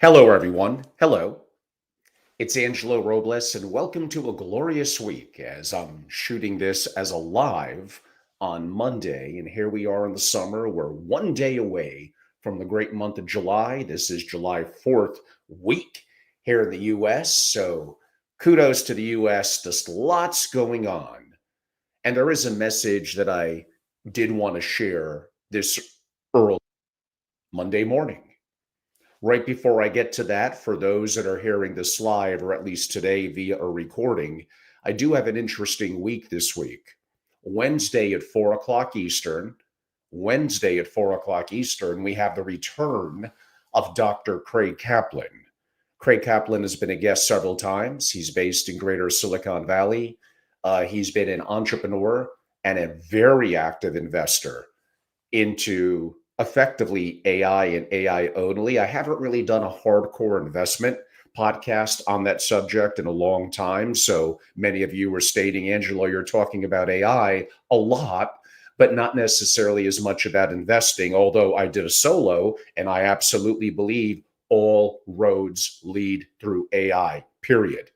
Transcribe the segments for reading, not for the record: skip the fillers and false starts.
Hello, everyone. Hello. It's Angelo Robles, and welcome to a glorious week as I'm shooting this as a live on Monday. And here we are in the summer. We're one day away from the great month of July. This is July 4th week here in the US. So kudos to the US. Just lots going on. And there is a message that I did want to share this early Monday morning. Right before I get to that, for those that are hearing this live, or at least today via a recording, I do have an interesting week this week. Wednesday at 4 o'clock Eastern, we have the return of Dr. Craig Kaplan. Craig Kaplan has been a guest several times. He's based in Greater Silicon Valley. He's been an entrepreneur and a very active investor into effectively AI and AI only. I haven't really done a hardcore investment podcast on that subject in a long time. So many of you were stating, Angelo, you're talking about AI a lot, but not necessarily as much about investing, although I did a solo and I absolutely believe all roads lead through AI, period.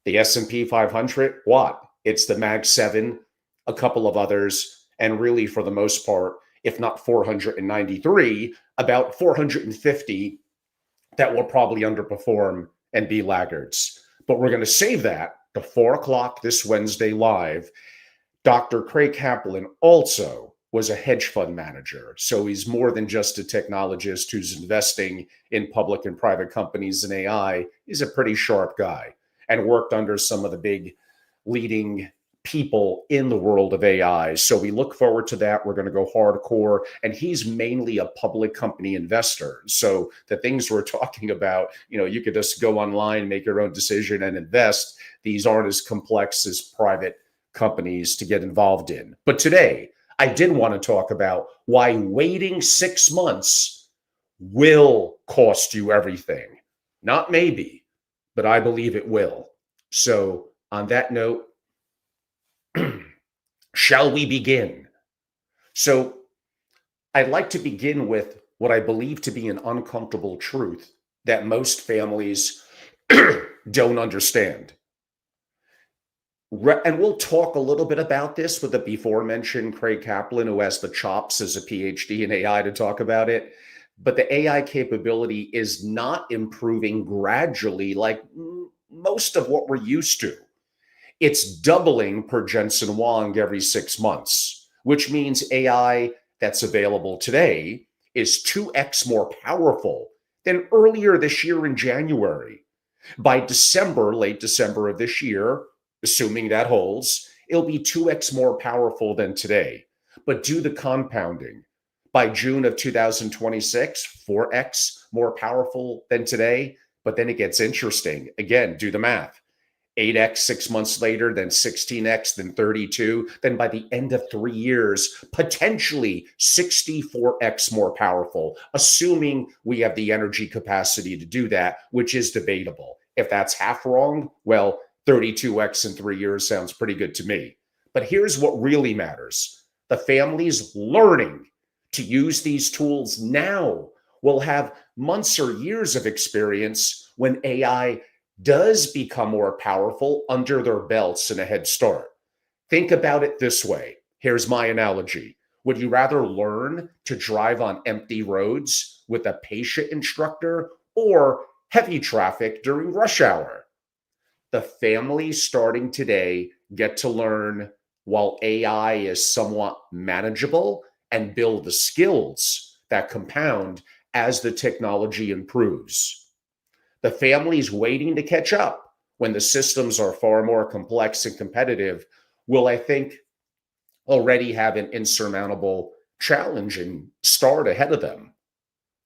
The S&P 500, what? It's the Mag 7, a couple of others, and really for the most part, if not 493, about 450 that will probably underperform and be laggards. But we're going to save that to 4 o'clock this Wednesday live. Dr. Craig Kaplan also was a hedge fund manager. So he's more than just a technologist who's investing in public and private companies and AI. He's a pretty sharp guy and worked under some of the big leading people in the world of AI. So we look forward to that. We're going to go hardcore. And he's mainly a public company investor. So the things we're talking about, you could just go online, make your own decision and invest. These aren't as complex as private companies to get involved in. But today, I did want to talk about why waiting 6 months will cost you everything. Not maybe, but I believe it will. So on that note, shall we begin? So I'd like to begin with what I believe to be an uncomfortable truth that most families don't understand. And we'll talk a little bit about this with the before mentioned Craig Kaplan, who has the chops as a PhD in AI to talk about it. But the AI capability is not improving gradually like most of what we're used to. It's doubling per Jensen Huang every 6 months, which means AI that's available today is 2x more powerful than earlier this year in January. By December, late December of this year, assuming that holds, it'll be 2x more powerful than today. But do the compounding. By June of 2026, 4x more powerful than today. But then it gets interesting. Again, do the math. 8x 6 months later, then 16x, then 32. Then by the end of 3 years, potentially 64x more powerful, assuming we have the energy capacity to do that, which is debatable. If that's half wrong, well, 32x in 3 years sounds pretty good to me. But here's what really matters. The families learning to use these tools now will have months or years of experience when AI does become more powerful under their belts and a head start. Think about it this way. Here's my analogy. Would you rather learn to drive on empty roads with a patient instructor or heavy traffic during rush hour? The families starting today get to learn while AI is somewhat manageable and build the skills that compound as the technology improves. The families waiting to catch up when the systems are far more complex and competitive will, I think, already have an insurmountable challenge and start ahead of them.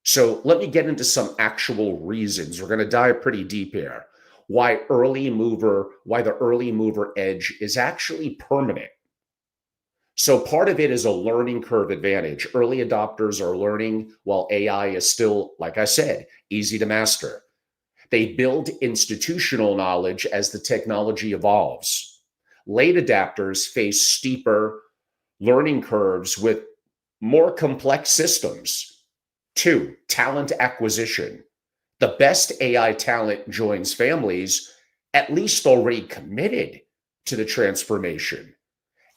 So let me get into some actual reasons. We're going to dive pretty deep here. Why the early mover edge is actually permanent. So part of it is a learning curve advantage. Early adopters are learning while AI is still, like I said, easy to master. They build institutional knowledge as the technology evolves. Late adapters face steeper learning curves with more complex systems. 2, talent acquisition. The best AI talent joins families at least already committed to the transformation.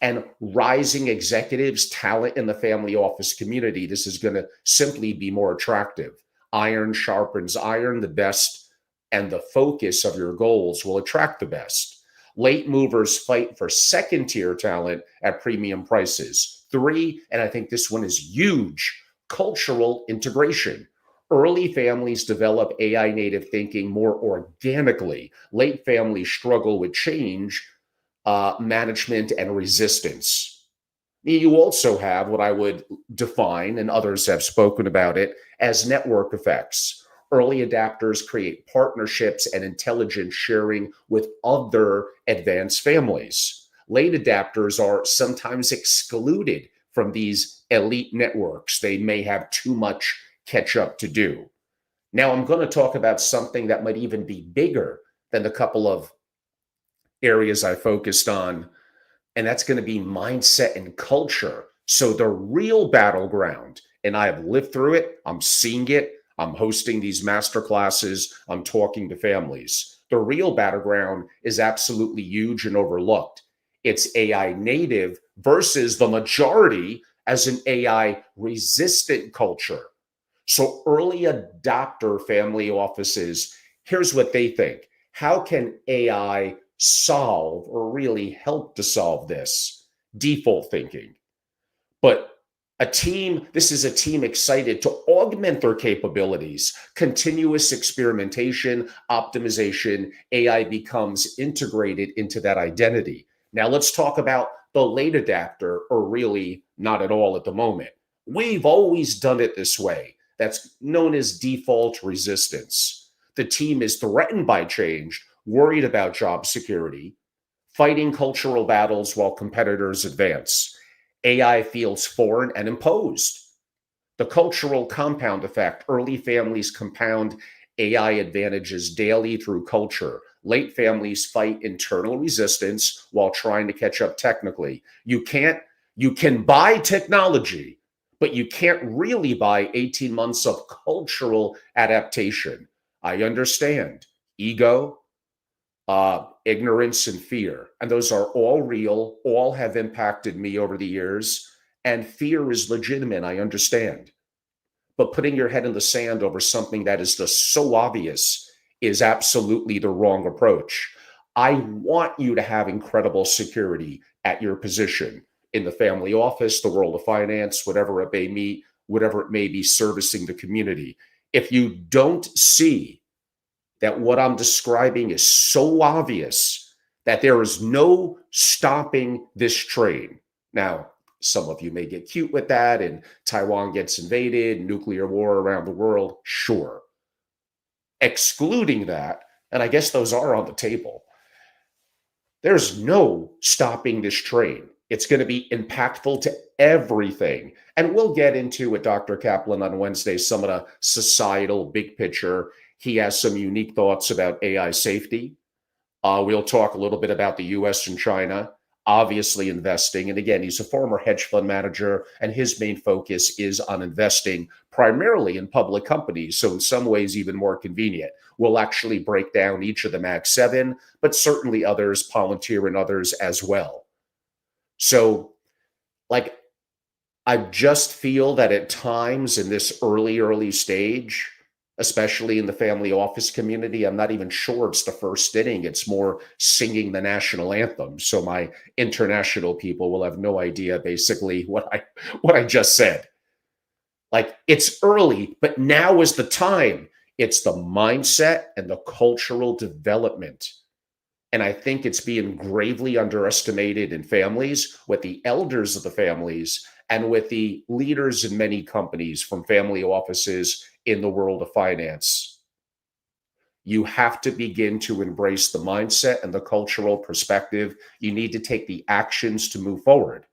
And rising executives, talent in the family office community, this is going to simply be more attractive. Iron sharpens iron, the best and the focus of your goals will attract the best. Late movers fight for second tier talent at premium prices. Three, and I think this one is huge, cultural integration. Early families develop AI native thinking more organically. Late families struggle with change, management, and resistance. You also have what I would define, and others have spoken about it, as network effects. Early adapters create partnerships and intelligence sharing with other advanced families. Late adapters are sometimes excluded from these elite networks. They may have too much catch up to do. Now, I'm going to talk about something that might even be bigger than the couple of areas I focused on, and that's going to be mindset and culture. So the real battleground, and I have lived through it, I'm seeing it, I'm hosting these master classes, I'm talking to families. The real battleground is absolutely huge and overlooked. It's AI native versus the majority as an AI resistant culture. So early adopter family offices, here's what they think. How can AI solve or really help to solve this? Default thinking. But this is a team excited to augment their capabilities, continuous experimentation, optimization. AI becomes integrated into that identity. Now let's talk about the late adapter, or really not at all at the moment. We've always done it this way. That's known as default resistance. The team is threatened by change, worried about job security, fighting cultural battles while competitors advance. AI feels foreign and imposed. The cultural compound effect. Early families compound AI advantages daily through culture. Late families fight internal resistance while trying to catch up technically. You can buy technology, but you can't really buy 18 months of cultural adaptation. I understand ego, ignorance, and fear. And those are all real, all have impacted me over the years. And fear is legitimate, I understand. But putting your head in the sand over something that is just so obvious is absolutely the wrong approach. I want you to have incredible security at your position in the family office, the world of finance, whatever it may be servicing the community. If you don't see that what I'm describing is so obvious that there is no stopping this train. Now, some of you may get cute with that, and Taiwan gets invaded, nuclear war around the world. Sure. Excluding that, and I guess those are on the table, there's no stopping this train. It's going to be impactful to everything. And we'll get into with Dr. Kaplan on Wednesday some of the societal big picture. He has some unique thoughts about AI safety. We'll talk a little bit about the US and China, obviously investing. And again, he's a former hedge fund manager, and his main focus is on investing primarily in public companies. So in some ways, even more convenient. We'll actually break down each of the Mag 7, but certainly others, Palantir and others as well. So like, I just feel that at times in this early stage, especially in the family office community, I'm not even sure it's the first inning. It's more singing the national anthem. So my international people will have no idea basically what I just said. Like, it's early, but now is the time. It's the mindset and the cultural development. And I think it's being gravely underestimated in families, with the elders of the families and with the leaders in many companies from family offices in the world of finance. You have to begin to embrace the mindset and the cultural perspective. You need to take the actions to move forward.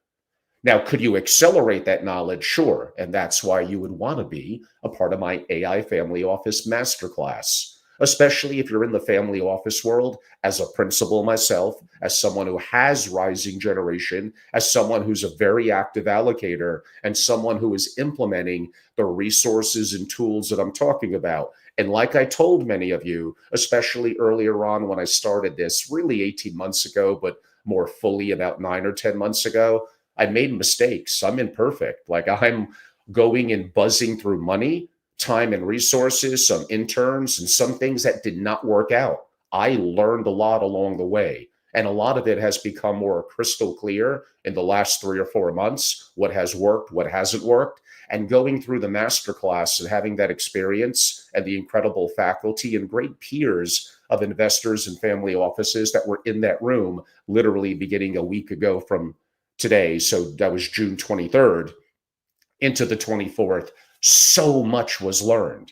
Now, could you accelerate that knowledge? Sure. And that's why you would want to be a part of my AI Family Office Masterclass. especially if you're in the family office world, as a principal myself, as someone who has rising generation, as someone who's a very active allocator, and someone who is implementing the resources and tools that I'm talking about. And like I told many of you, especially earlier on when I started this, really 18 months ago, but more fully about 9 or 10 months ago, I made mistakes. I'm imperfect. Like I'm going and buzzing through money, time and resources, some interns, and some things that did not work out. I learned a lot along the way. And a lot of it has become more crystal clear in the last 3 or 4 months, what has worked, what hasn't worked. And going through the masterclass and having that experience and the incredible faculty and great peers of investors and family offices that were in that room, literally beginning a week ago from today. So that was June 23rd into the 24th. So much was learned.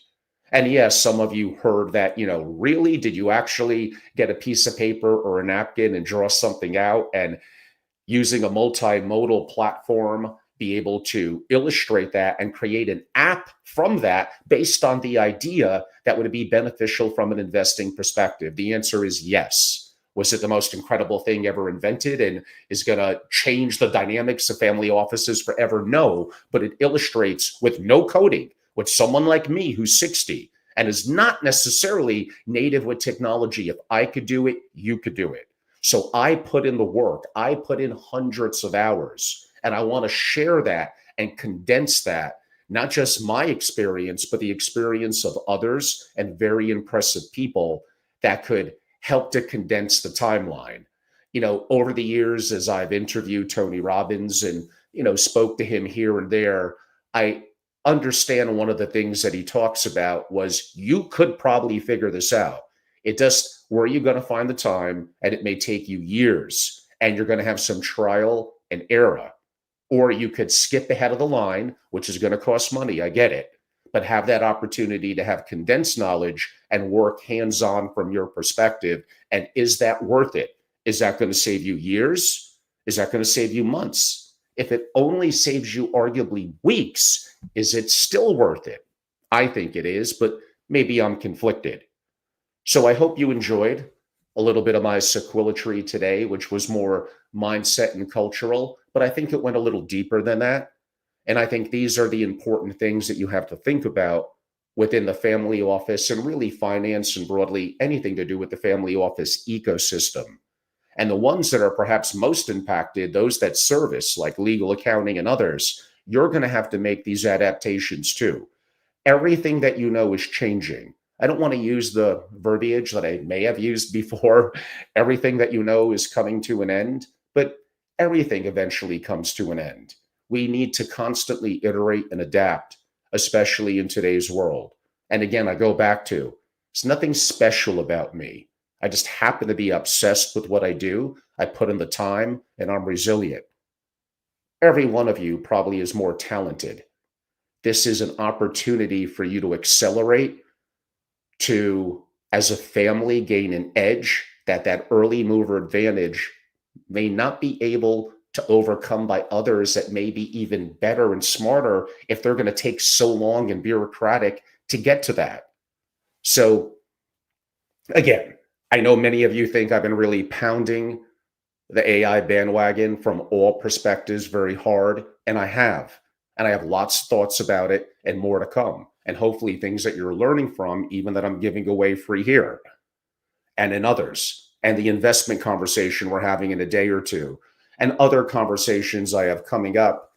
And yes, some of you heard that, really, did you actually get a piece of paper or a napkin and draw something out and using a multimodal platform, be able to illustrate that and create an app from that based on the idea that would be beneficial from an investing perspective? The answer is yes. Was it the most incredible thing ever invented and is going to change the dynamics of family offices forever? No, but it illustrates with no coding, with someone like me who's 60 and is not necessarily native with technology. If I could do it, you could do it. So I put in the work. I put in hundreds of hours, and I want to share that and condense that, not just my experience, but the experience of others and very impressive people that could help to condense the timeline. Over the years, as I've interviewed Tony Robbins and, spoke to him here and there, I understand one of the things that he talks about was you could probably figure this out. It just, where are you going to find the time? And it may take you years, and you're going to have some trial and error. Or you could skip ahead of the line, which is going to cost money. I get it. But have that opportunity to have condensed knowledge and work hands-on from your perspective. And is that worth it? Is that going to save you years? Is that going to save you months? If it only saves you arguably weeks, is it still worth it? I think it is, but maybe I'm conflicted. So I hope you enjoyed a little bit of my sequilatory today, which was more mindset and cultural, but I think it went a little deeper than that. And I think these are the important things that you have to think about within the family office and really finance and broadly anything to do with the family office ecosystem. And the ones that are perhaps most impacted, those that service like legal, accounting, and others, you're going to have to make these adaptations too. Everything that you know is changing. I don't want to use the verbiage that I may have used before. Everything that you know is coming to an end, but everything eventually comes to an end. We need to constantly iterate and adapt, especially in today's world. And again, I go back to, it's nothing special about me. I just happen to be obsessed with what I do. I put in the time and I'm resilient. Every one of you probably is more talented. This is an opportunity for you to accelerate, to, as a family, gain an edge that early mover advantage may not be able to overcome by others that may be even better and smarter if they're going to take so long and bureaucratic to get to that. So again, I know many of you think I've been really pounding the AI bandwagon from all perspectives very hard, and I have. And I have lots of thoughts about it and more to come. And hopefully things that you're learning from, even that I'm giving away free here and in others, and the investment conversation we're having in a day or two, and other conversations I have coming up.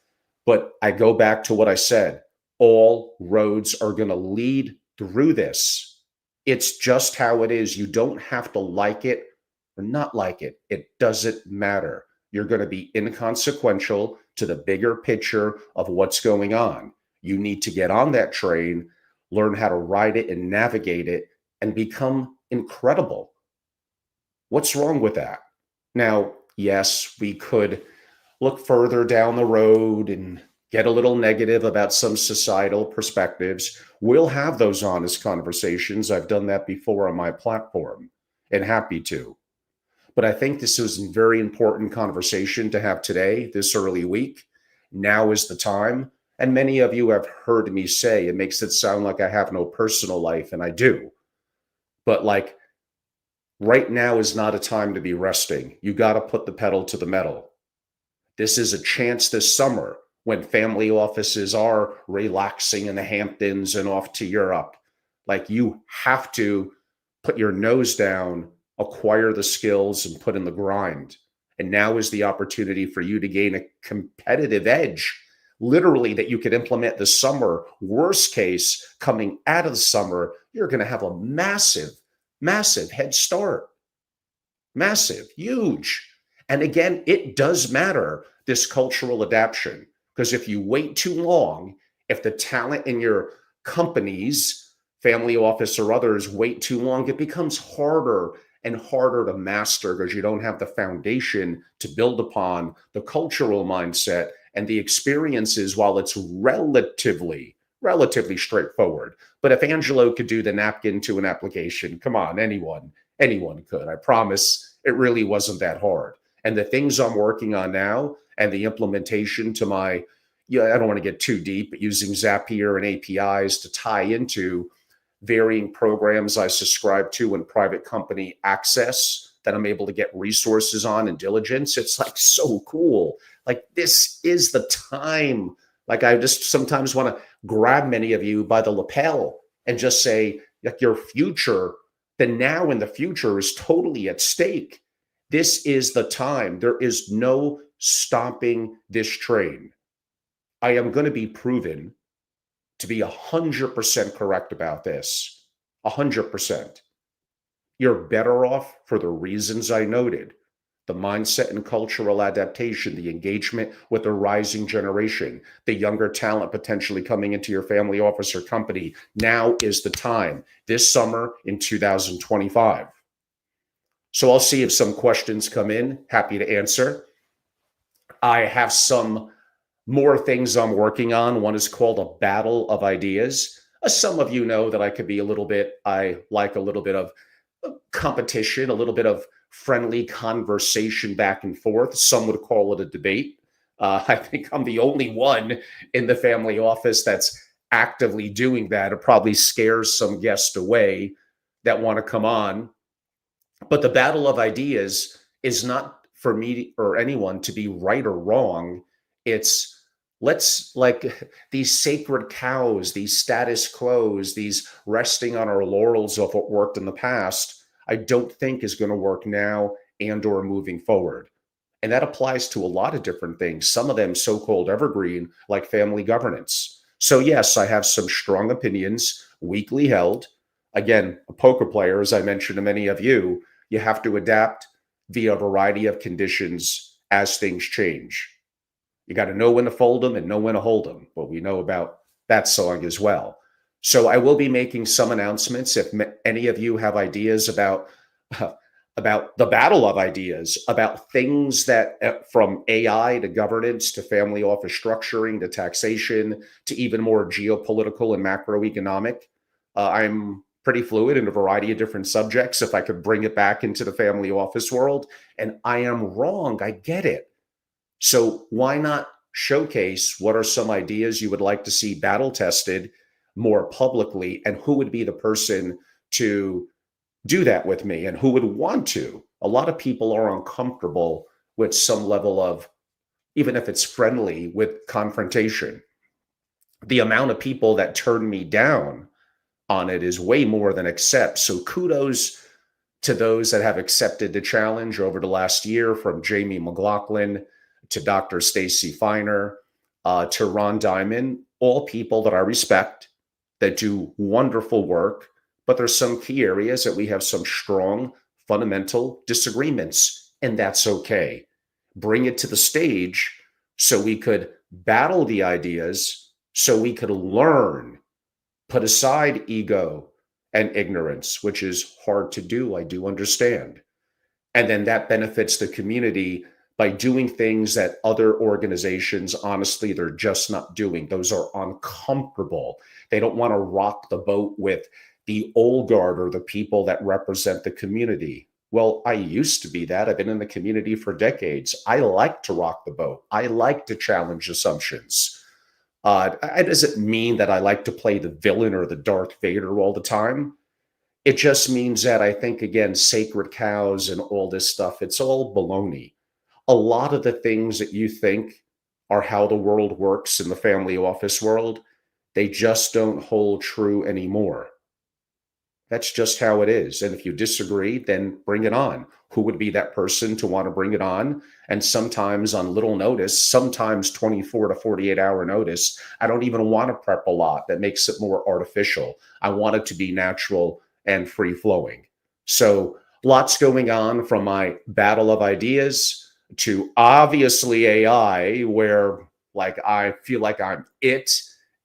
But I go back to what I said. All roads are going to lead through this. It's just how it is. You don't have to like it or not like it. It doesn't matter. You're going to be inconsequential to the bigger picture of what's going on. You need to get on that train, learn how to ride it and navigate it, and become incredible. What's wrong with that? Now, yes, we could look further down the road and get a little negative about some societal perspectives. We'll have those honest conversations. I've done that before on my platform and happy to. But I think this is a very important conversation to have today, this early week. Now is the time. And many of you have heard me say it makes it sound like I have no personal life, and I do. But like right now is not a time to be resting. You got to put the pedal to the metal. This is a chance this summer when family offices are relaxing in the Hamptons and off to Europe. Like you have to put your nose down, acquire the skills, and put in the grind. And now is the opportunity for you to gain a competitive edge, literally, that you could implement this summer. Worst case, coming out of the summer, you're going to have a massive, massive head start. Massive, huge. And again, it does matter, this cultural adaptation, because if you wait too long, if the talent in your companies, family office or others, wait too long, it becomes harder and harder to master because you don't have the foundation to build upon the cultural mindset and the experiences. While it's relatively straightforward, but if Angelo could do the napkin to an application, come on, anyone could. I promise it really wasn't that hard. And the things I'm working on now and the implementation to my, I don't want to get too deep, but using Zapier and APIs to tie into varying programs I subscribe to in private company access that I'm able to get resources on and diligence. It's like so cool. Like this is the time. Like I just sometimes want to grab many of you by the lapel and just say, like, your future, the now and the future is totally at stake. This is the time. There is no stopping this train. I am going to be proven to be 100% correct about this. 100%. You're better off for the reasons I noted. The mindset and cultural adaptation, the engagement with the rising generation, the younger talent potentially coming into your family office or company. Now is the time, this summer in 2025. So I'll see if some questions come in. Happy to answer. I have some more things I'm working on. One is called a battle of ideas. Some of you know that I like a little bit of competition, a little bit of friendly conversation back and forth. Some would call it a debate. I think I'm the only one in the family office that's actively doing that. It probably scares some guests away that want to come on. But the battle of ideas is not for me or anyone to be right or wrong. It's let's, like, these sacred cows, these status quos, these resting on our laurels of what worked in the past, I don't think is going to work now and or moving forward. And that applies to a lot of different things, some of them so-called evergreen, like family governance. So yes, I have some strong opinions, weakly held. Again, a poker player, as I mentioned to many of you, you have to adapt via a variety of conditions as things change. You got to know when to fold them and know when to hold them. Well, we know about that song as well. So I will be making some announcements. If any of you have ideas about the battle of ideas, about things that from AI to governance to family office structuring to taxation to even more geopolitical and macroeconomic, I'm pretty fluid in a variety of different subjects. If I could bring it back into the family office world, and I am wrong, I get it. So why not showcase what are some ideas you would like to see battle tested more publicly, and who would be the person to do that with me and who would want to? A lot of people are uncomfortable with some level of, even if it's friendly, with confrontation. The amount of people that turn me down on it is way more than accept. So kudos to those that have accepted the challenge over the last year, from Jamie McLaughlin to Dr. Stacy Feiner, to Ron Diamond, all people that I respect, that do wonderful work. But there's some key areas that we have some strong fundamental disagreements, and that's okay. Bring it to the stage so we could battle the ideas, so we could learn, put aside ego and ignorance, which is hard to do. I do understand. And then that benefits the community by doing things that other organizations, honestly, they're just not doing. Those are uncomfortable. They don't want to rock the boat with the old guard or the people that represent the community. Well, I used to be that. I've been in the community for decades. I like to rock the boat. I like to challenge assumptions. It doesn't mean that I like to play the villain or the Darth Vader all the time. It just means that I think, again, sacred cows and all this stuff, it's all baloney. A lot of the things that you think are how the world works in the family office world, they just don't hold true anymore. That's just how it is. And if you disagree, then bring it on. Who would be that person to want to bring it on? And sometimes on little notice, sometimes 24 to 48-hour notice, I don't even want to prep a lot. That makes it more artificial. I want it to be natural and free flowing. So lots going on, from my battle of ideas to obviously AI, where like I feel like I'm it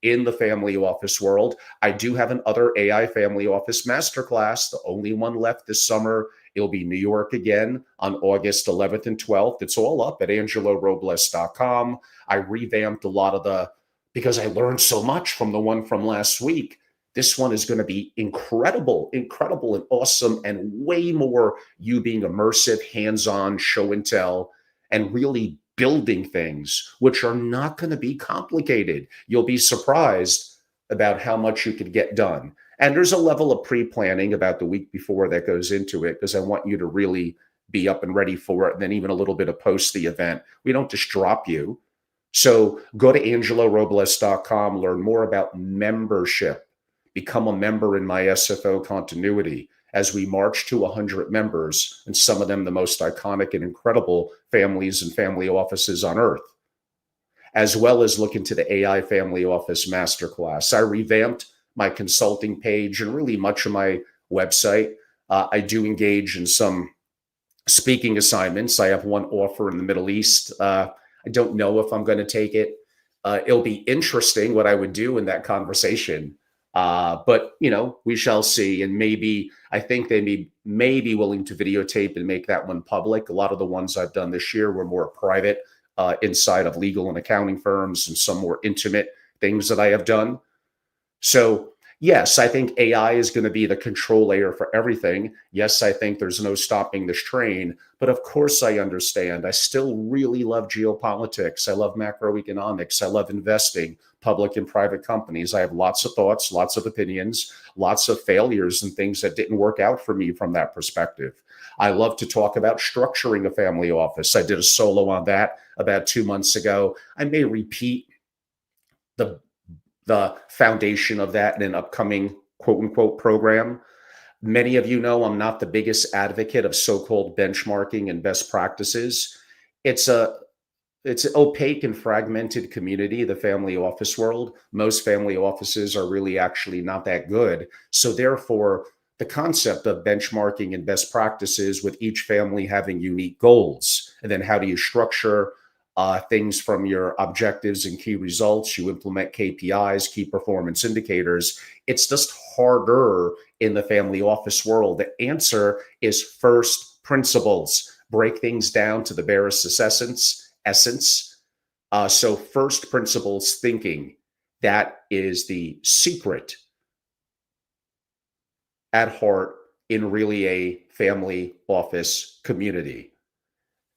in the family office world. I do have another AI family office masterclass, the only one left this summer. It'll be New York again on August 11th and 12th. It's all up at angelorobles.com. I revamped a lot of because I learned so much from the one from last week. This one is going to be incredible, incredible and awesome, and way more you being immersive, hands-on, show and tell, and really building things, which are not going to be complicated. You'll be surprised about how much you could get done. And there's a level of pre-planning about the week before that goes into it, because I want you to really be up and ready for it. And then even a little bit of post the event. We don't just drop you. So go to angelorobles.com, learn more about membership, become a member in my SFO continuity as we march to 100 members, and some of them the most iconic and incredible families and family offices on earth, as well as look into the AI Family Office Masterclass. I revamped my consulting page and really much of my website. I do engage in some speaking assignments. I have one offer in the Middle East. I don't know if I'm going to take it. It'll be interesting what I would do in that conversation. But we shall see. And maybe I think they may be willing to videotape and make that one public. A lot of the ones I've done this year were more private, inside of legal and accounting firms, and some more intimate things that I have done. So yes, I think AI is going to be the control layer for everything. Yes, I think there's no stopping this train. But of course, I understand. I still really love geopolitics. I love macroeconomics. I love investing, public and private companies. I have lots of thoughts, lots of opinions, lots of failures and things that didn't work out for me from that perspective. I love to talk about structuring a family office. I did a solo on that about 2 months ago. I may repeat the foundation of that in an upcoming quote unquote program. Many of you know I'm not the biggest advocate of so-called benchmarking and best practices. It's an opaque and fragmented community, the family office world. Most family offices are really actually not that good. So therefore, the concept of benchmarking and best practices, with each family having unique goals, and then how do you structure things from your objectives and key results. You implement KPIs, key performance indicators. It's just harder in the family office world. The answer is first principles. Break things down to the barest essence. So first principles thinking, that is the secret at heart in really a family office community.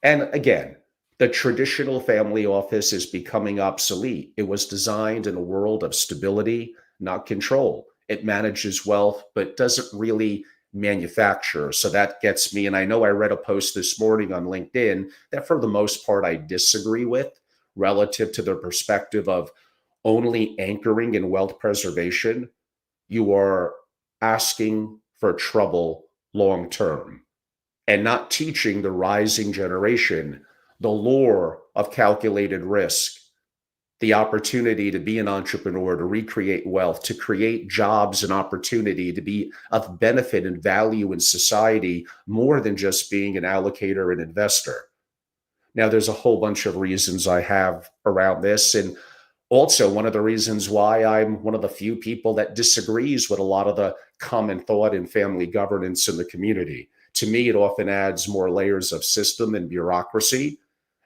And again, the traditional family office is becoming obsolete. It was designed in a world of stability, not control. It manages wealth, but doesn't really manufacture. So that gets me. And I know I read a post this morning on LinkedIn that for the most part I disagree with, relative to the perspective of only anchoring in wealth preservation. You are asking for trouble long term, and not teaching the rising generation the lore of calculated risk, the opportunity to be an entrepreneur, to recreate wealth, to create jobs and opportunity, to be of benefit and value in society, more than just being an allocator and investor. Now, there's a whole bunch of reasons I have around this. And also, one of the reasons why I'm one of the few people that disagrees with a lot of the common thought in family governance in the community. To me, it often adds more layers of system and bureaucracy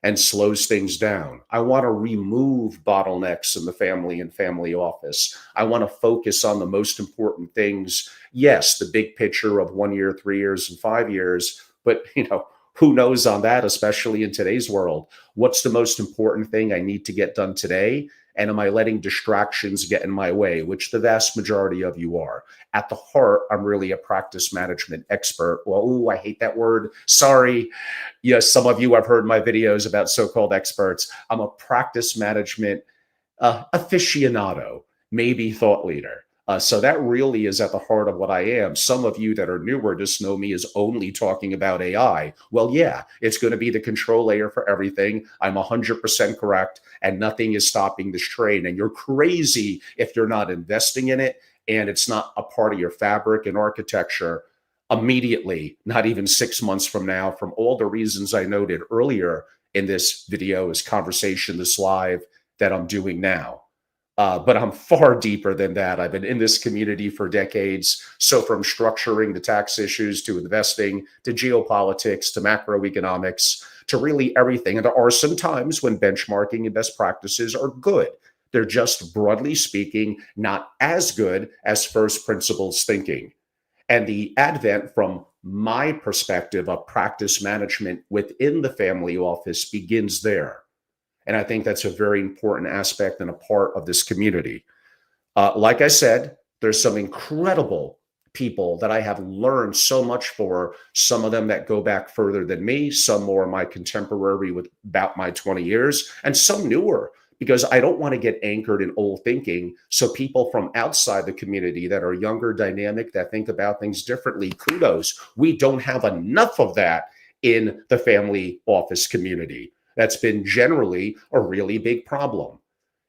and slows things down. I want to remove bottlenecks in the family and family office. I want to focus on the most important things. Yes, the big picture of 1 year, 3 years, and 5 years, but who knows on that, especially in today's world? What's the most important thing I need to get done today? And am I letting distractions get in my way, which the vast majority of you are? At the heart, I'm really a practice management expert. Well, ooh, I hate that word. Sorry. Yes, some of you have heard my videos about so-called experts. I'm a practice management aficionado, maybe thought leader. So that really is at the heart of what I am. Some of you that are newer just know me as only talking about AI. Well, yeah, it's going to be the control layer for everything. I'm 100% correct, and nothing is stopping this train. And you're crazy if you're not investing in it and it's not a part of your fabric and architecture immediately, not even 6 months from now, from all the reasons I noted earlier in this video, this conversation, this live that I'm doing now. But I'm far deeper than that. I've been in this community for decades. So from structuring the tax issues to investing to geopolitics to macroeconomics to really everything. And there are some times when benchmarking and best practices are good. They're just, broadly speaking, not as good as first principles thinking. And the advent, from my perspective, of practice management within the family office begins there. And I think that's a very important aspect and a part of this community. Like I said, there's some incredible people that I have learned so much for, some of them that go back further than me, some more my contemporary with about my 20 years, and some newer, because I don't want to get anchored in old thinking. So people from outside the community that are younger, dynamic, that think about things differently, kudos. We don't have enough of that in the family office community. That's been generally a really big problem.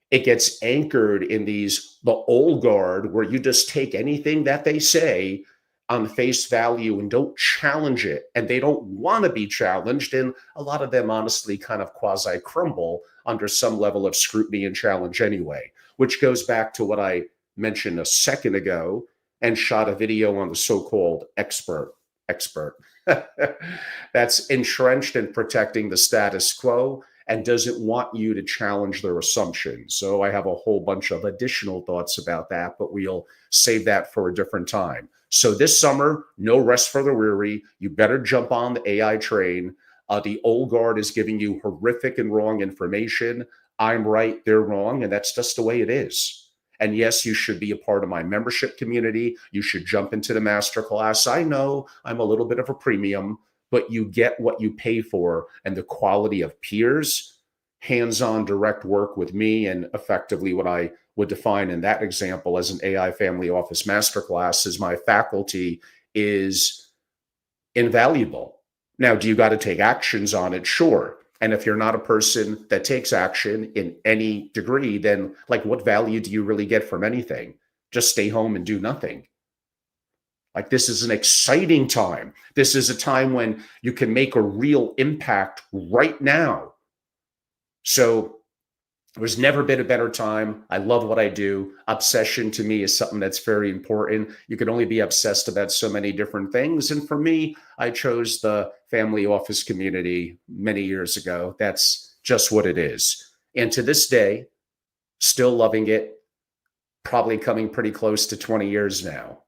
It gets anchored in the old guard where you just take anything that they say on face value and don't challenge it. And they don't want to be challenged. And a lot of them honestly kind of quasi crumble under some level of scrutiny and challenge anyway, which goes back to what I mentioned a second ago and shot a video on the so-called expert that's entrenched in protecting the status quo and doesn't want you to challenge their assumptions. So I have a whole bunch of additional thoughts about that, but we'll save that for a different time. So this summer, no rest for the weary. You better jump on the AI train. The old guard is giving you horrific and wrong information. I'm right, they're wrong, and that's just the way it is. And yes, you should be a part of my membership community. You should jump into the masterclass. I know I'm a little bit of a premium, but you get what you pay for, and the quality of peers, hands-on direct work with me, and effectively what I would define in that example as an AI family office masterclass is my faculty is invaluable. Now, do you got to take actions on it? Sure. And if you're not a person that takes action in any degree, then like what value do you really get from anything? Just stay home and do nothing. Like this is an exciting time. This is a time when you can make a real impact right now. So there's never been a better time. I love what I do. Obsession to me is something that's very important. You can only be obsessed about so many different things. And for me, I chose the family office community many years ago. That's just what it is. And to this day, still loving it, probably coming pretty close to 20 years now.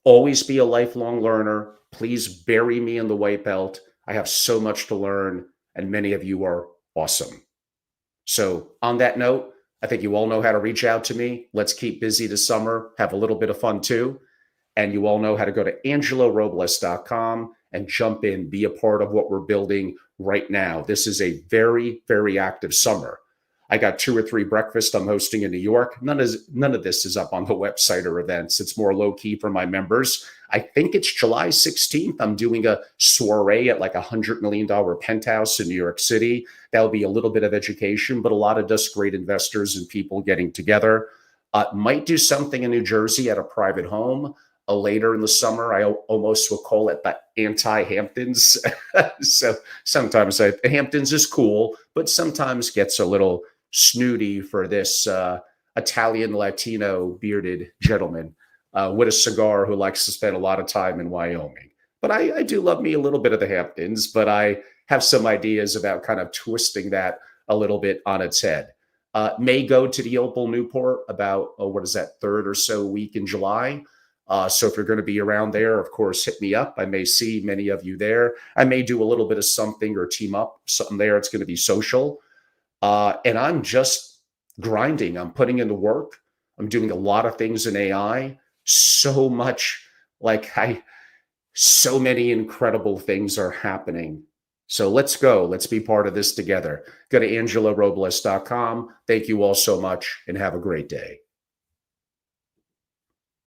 Always be a lifelong learner. Please bury me in the white belt. I have so much to learn, and many of you are awesome. So on that note, I think you all know how to reach out to me. Let's keep busy this summer, have a little bit of fun too. And you all know how to go to angelorobles.com and jump in, be a part of what we're building right now. This is a very, very active summer. I got 2 or 3 breakfasts I'm hosting in New York. None of this is up on the website or events. It's more low key for my members. I think it's July 16th. I'm doing a soiree at like $100 million penthouse in New York City. That'll be a little bit of education, but a lot of just great investors and people getting together. Might do something in New Jersey at a private home. Later in the summer, I almost will call it the anti-Hamptons. So sometimes Hamptons is cool, but sometimes gets a little snooty for this Italian Latino bearded gentleman with a cigar who likes to spend a lot of time in Wyoming. But I do love me a little bit of the Hamptons, but I have some ideas about kind of twisting that a little bit on its head. May go to the Opal Newport about, what is that, third or so week in July. So if you're going to be around there, of course, hit me up. I may see many of you there. I may do a little bit of something or team up something there. It's going to be social. And I'm just grinding. I'm putting in the work. I'm doing a lot of things in AI. So much, so many incredible things are happening. So let's go. Let's be part of this together. Go to AngelaRobles.com. Thank you all so much and have a great day.